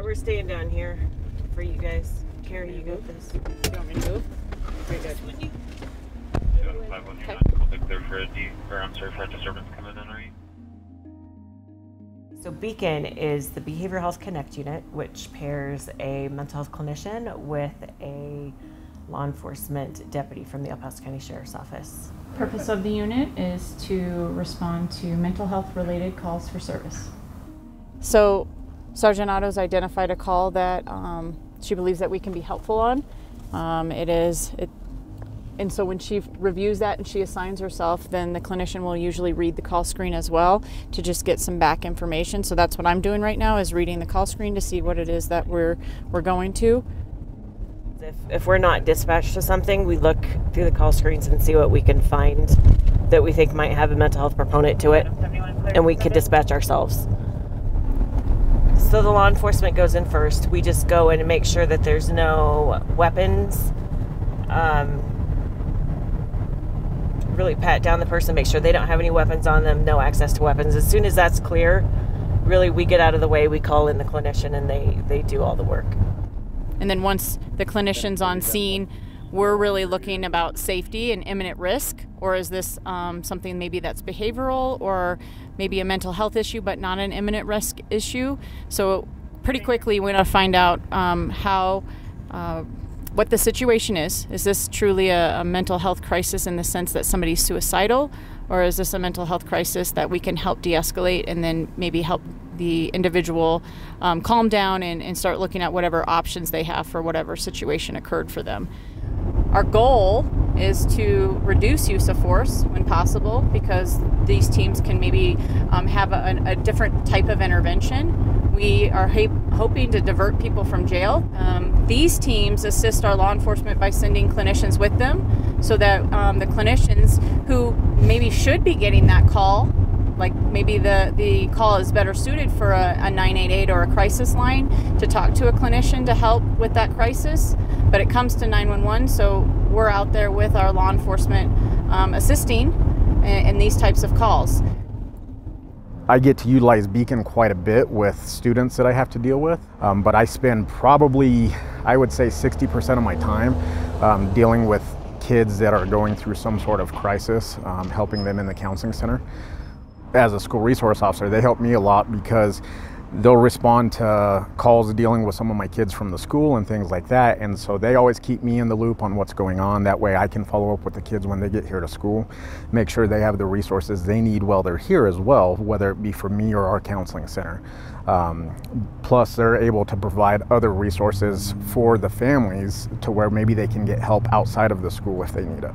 we're staying down here for you guys. Carrie, you got this. You want me to move? Very good. For a disturbance coming in, are you? So BHCON is the Behavioral Health Connect unit, which pairs a mental health clinician with a law enforcement deputy from the El Paso County Sheriff's Office. Purpose of the unit is to respond to mental health related calls for service. So Sergeant Otto's identified a call that she believes that we can be helpful on. And so when she reviews that and she assigns herself, then the clinician will usually read the call screen as well to just get some back information. So that's what I'm doing right now, is reading the call screen to see what it is that we're going to. If we're not dispatched to something, we look through the call screens and see what we can find that we think might have a mental health proponent to it, and we can dispatch ourselves. So the law enforcement goes in first. We just go in and make sure that there's no weapons. Really pat down the person, make sure they don't have any weapons on them, no access to weapons. As soon as that's clear, really we get out of the way, we call in the clinician, and they do all the work. And then once the clinician's on scene, we're really looking about safety and imminent risk, or is this something maybe that's behavioral or maybe a mental health issue but not an imminent risk issue. So pretty quickly we're going to find out what the situation is. Is this truly a mental health crisis in the sense that somebody's suicidal, or is this a mental health crisis that we can help de-escalate and then maybe help the individual calm down and start looking at whatever options they have for whatever situation occurred for them. Our goal is to reduce use of force when possible, because these teams can maybe have a different type of intervention. We are hoping to divert people from jail. These teams assist our law enforcement by sending clinicians with them, so that the clinicians who maybe should be getting that call, like maybe the call is better suited for a 988 or a crisis line, to talk to a clinician to help with that crisis, but it comes to 911, so we're out there with our law enforcement assisting in these types of calls. I get to utilize BHCON quite a bit with students that I have to deal with, but I spend probably, I would say 60% of my time dealing with kids that are going through some sort of crisis, helping them in the counseling center. As a school resource officer, they help me a lot because they'll respond to calls dealing with some of my kids from the school and things like that, and so they always keep me in the loop on what's going on. That way I can follow up with the kids when they get here to school, make sure they have the resources they need while they're here as well, whether it be from me or our counseling center. Plus they're able to provide other resources for the families to where maybe they can get help outside of the school if they need it.